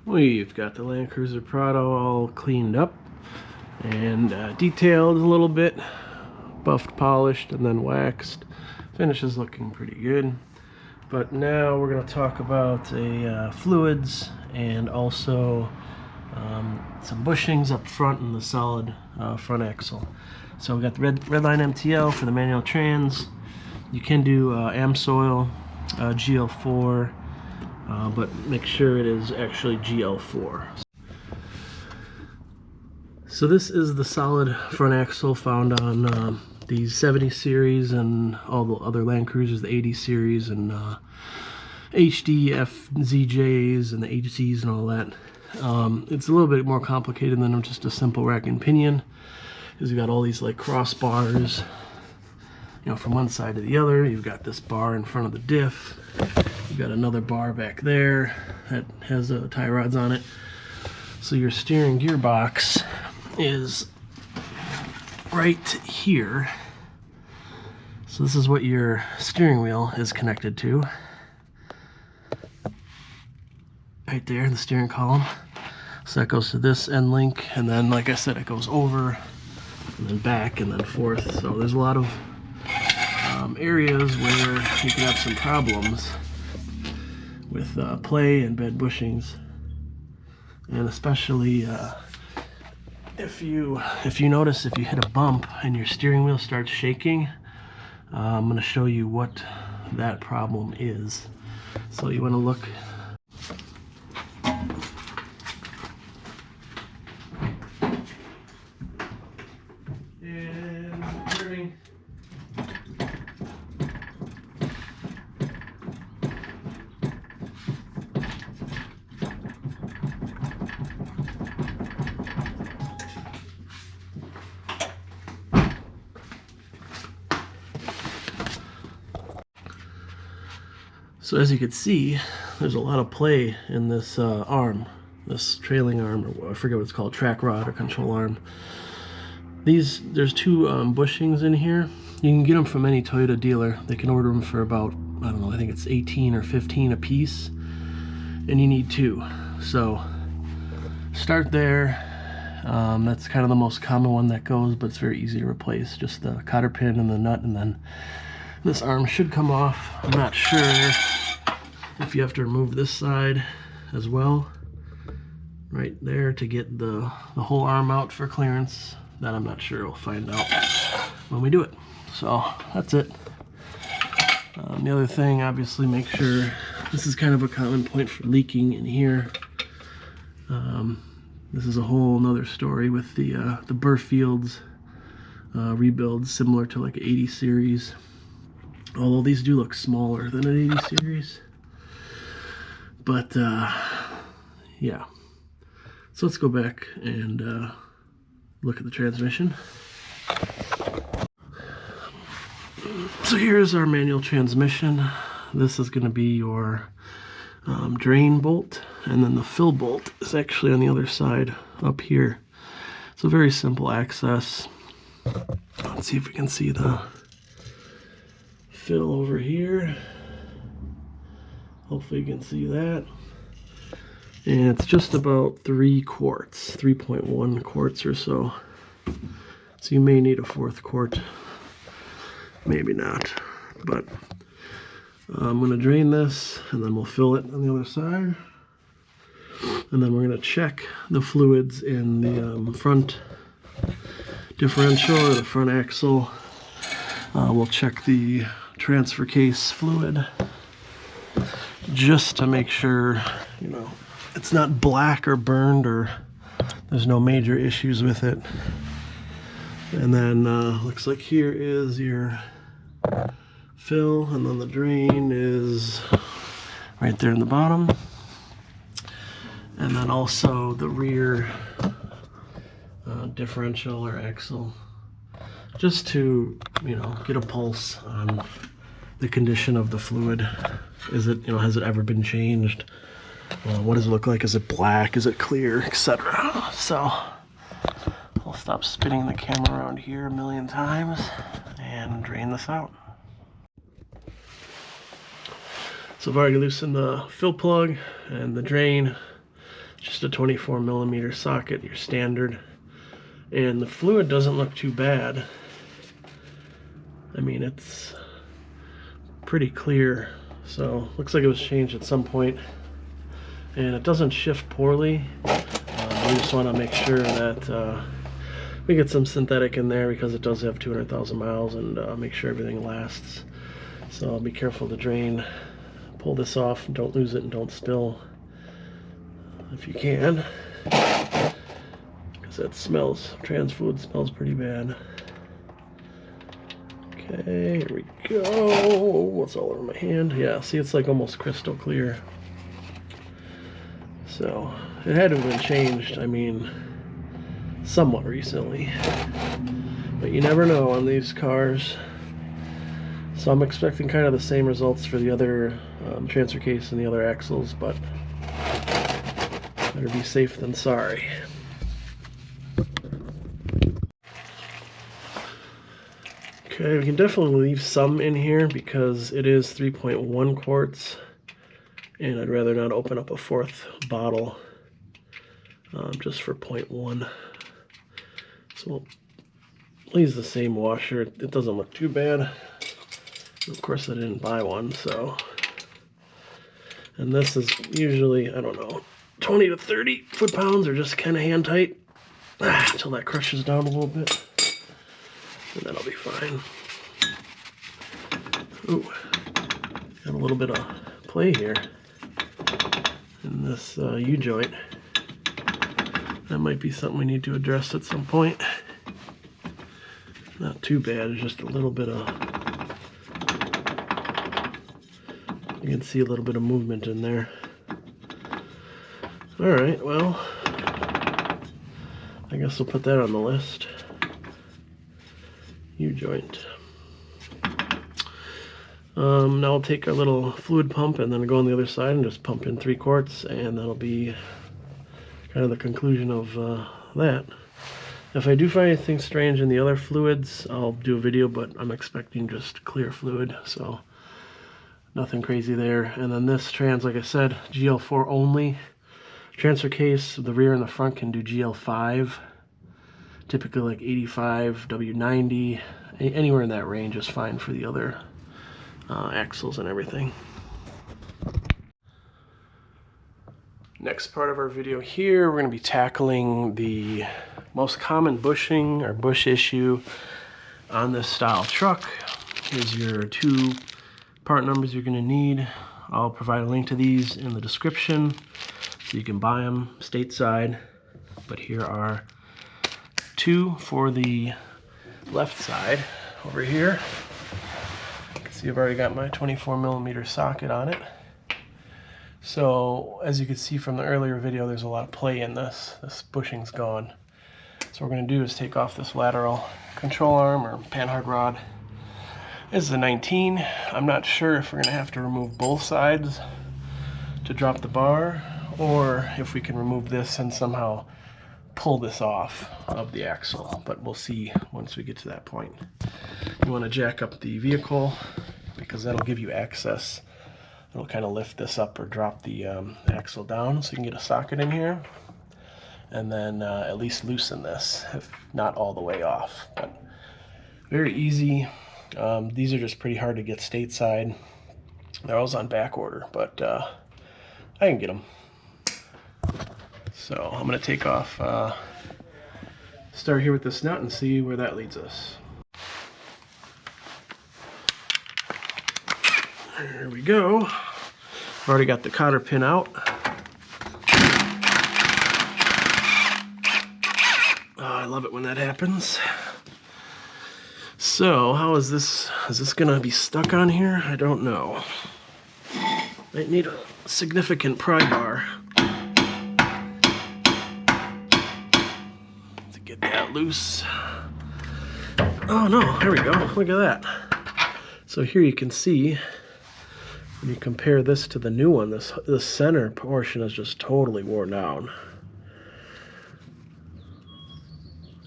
We've got the Land Cruiser Prado all cleaned up and detailed a little bit, buffed, polished, and then waxed. Finish is looking pretty good. But now we're going to talk about fluids and also some bushings up front in the solid front axle. So we got the Redline MTL for the manual trans. You can do AMSOIL, GL4, but make sure it is actually GL4. So this is the solid front axle found on these 70 series and all the other Land Cruisers, the 80 series and HD, FZJs and the HCs and all that. It's a little bit more complicated than just a simple rack and pinion, because you've got all these like crossbars, you know, from one side to the other. You've got this bar in front of the diff. You've got another bar back there that has tie rods on it. So your steering gearbox is right here. So this is what your steering wheel is connected to. Right there, the steering column. So that goes to this end link, and then like I said, it goes over and then back and then forth. So there's a lot of areas where you can have some problems with play and bed bushings, and especially if you notice if you hit a bump and your steering wheel starts shaking. I'm going to show you what that problem is. So you want to look. And turning. So as you can see, there's a lot of play in this arm, this trailing arm, or I forget what it's called, track rod or control arm. There's two bushings in here. You can get them from any Toyota dealer. They can order them for about, I don't know, I think it's 18 or 15 a piece, and you need two. So start there. That's kind of the most common one that goes, but it's very easy to replace. Just the cotter pin and the nut, and then this arm should come off. I'm not sure if you have to remove this side as well, right there, to get the whole arm out for clearance. That I'm not sure. We'll find out when we do it. So that's it. The other thing, obviously, make sure, this is kind of a common point for leaking in here. This is a whole nother story with the Burfield's rebuilds, similar to like an 80 series. Although these do look smaller than an 80 series. But, yeah. So let's go back and look at the transmission. So here's our manual transmission. This is going to be your drain bolt, and then the fill bolt is actually on the other side up here. It's a very simple access. Let's see if we can see the fill over here. Hopefully you can see that. And it's just about 3 quarts, 3.1 quarts or so. So you may need a 4th quart, maybe not. But I'm going to drain this, and then we'll fill it on the other side. And then we're going to check the fluids in the front differential or the front axle. We'll check the transfer case fluid just to make sure, you know, it's not black or burned, or there's no major issues with it. And then looks like here is your fill, and then the drain is right there in the bottom. And then also the rear differential or axle, just to, you know, get a pulse on the condition of the fluid. Is it, you know, has it ever been changed? What does it look like? Is it black? Is it clear? Etc. So I'll stop spinning the camera around here a million times and drain this out. So I've already loosened the fill plug and the drain. Just a 24mm socket, your standard. And the fluid doesn't look too bad. I mean, it's pretty clear. So looks like it was changed at some point. And it doesn't shift poorly. We just want to make sure that we get some synthetic in there because it does have 200,000 miles, and make sure everything lasts. So be careful to drain. Pull this off, don't lose it, and don't spill if you can, because that smells, trans food smells pretty bad. Okay, here we go. What's all over my hand? Yeah, see, it's like almost crystal clear. So it had to have been changed, I mean, somewhat recently, but you never know on these cars. So I'm expecting kind of the same results for the other transfer case and the other axles, but better be safe than sorry. Okay, we can definitely leave some in here because it is 3.1 quarts, and I'd rather not open up a fourth bottle just for 0.1. So we'll use the same washer. It doesn't look too bad. Of course, I didn't buy one, so. And this is usually, I don't know, 20 to 30 foot-pounds, or just kind of hand tight until that crushes down a little bit, and that'll be fine. Ooh, got a little bit of play here in this U-joint. That might be something we need to address at some point. Not too bad, it's just a little bit of, you can see a little bit of movement in there. Alright, well, I guess we'll put that on the list. U-joint. Now we'll take our little fluid pump and then go on the other side and just pump in 3 quarts, and that'll be kind of the conclusion of that. If I do find anything strange in the other fluids, I'll do a video, but I'm expecting just clear fluid, so nothing crazy there. And then this trans, like I said, GL4 only. Transfer case, the rear and the front can do GL5, typically like 85, W90, anywhere in that range is fine for the other axles and everything. Next part of our video here, we're going to be tackling the most common bushing or bush issue on this style truck. Here's your 2 part numbers you're going to need. I'll provide a link to these in the description so you can buy them stateside. But here are 2 for the left side over here. You can see I've already got my 24mm socket on it. So as you can see from the earlier video, there's a lot of play in this. This bushing's gone. So what we're going to do is take off this lateral control arm or panhard rod. This is a 19. I'm not sure if we're going to have to remove both sides to drop the bar, or if we can remove this and somehow pull this off of the axle, but we'll see once we get to that point. You want to jack up the vehicle because that'll give you access. It'll kind of lift this up or drop the axle down so you can get a socket in here, and then at least loosen this, if not all the way off. But very easy. These are just pretty hard to get stateside. They're always on back order, but I can get them. So I'm going to take off, start here with this nut and see where that leads us. There we go. I've already got the cotter pin out. Oh, I love it when that happens. So how is this gonna be stuck on here? I don't know. Might need a significant pry bar to get that loose. Oh no, there we go, look at that. So here you can see, when you compare this to the new one, this center portion is just totally worn down.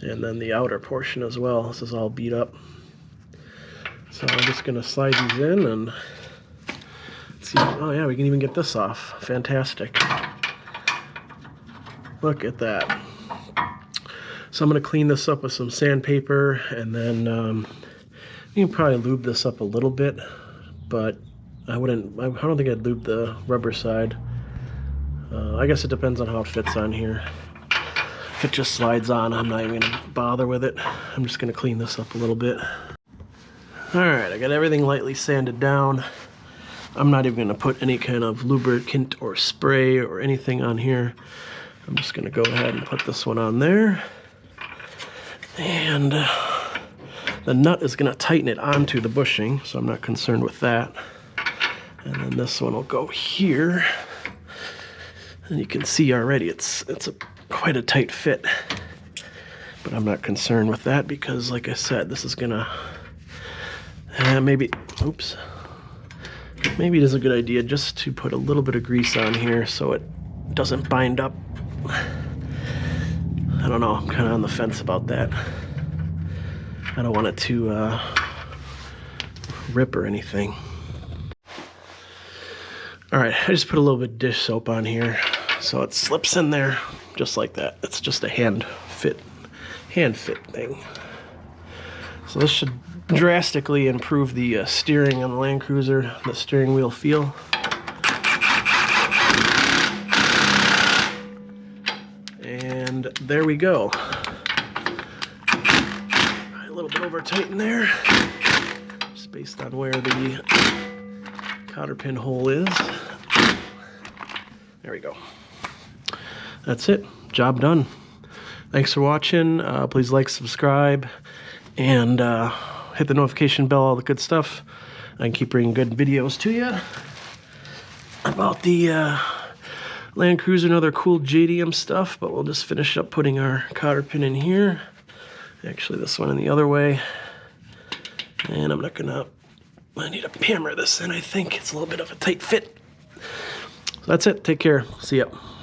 And then the outer portion as well. This is all beat up. So I'm just going to slide these in and see. Oh yeah, we can even get this off. Fantastic. Look at that. So I'm going to clean this up with some sandpaper, and then you can probably lube this up a little bit, but I don't think I'd lube the rubber side. I guess it depends on how it fits on here. If it just slides on, I'm not even going to bother with it. I'm just going to clean this up a little bit. Alright, I got everything lightly sanded down. I'm not even going to put any kind of lubricant or spray or anything on here. I'm just going to go ahead and put this one on there. And the nut is going to tighten it onto the bushing, so I'm not concerned with that. And then this one will go here. And you can see already it's quite a tight fit. But I'm not concerned with that because, like I said, this is going to... maybe it is a good idea just to put a little bit of grease on here so it doesn't bind up. I don't know, I'm kind of on the fence about that. I don't want it to rip or anything. Alright, I just put a little bit of dish soap on here so it slips in there just like that. It's just a hand fit thing. So this should drastically improve the steering on the Land Cruiser, the steering wheel feel. And there we go. A little bit over tighten there, just based on where the cotter pin hole is. There we go. That's it. Job done. Thanks for watching. Please like, subscribe, and hit the notification bell, all the good stuff. I can keep bringing good videos to you about the Land Cruiser and other cool JDM stuff, but we'll just finish up putting our cotter pin in here. Actually, this one in the other way. And I'm not gonna, I need to hammer this in, I think. It's a little bit of a tight fit. So that's it. Take care. See ya.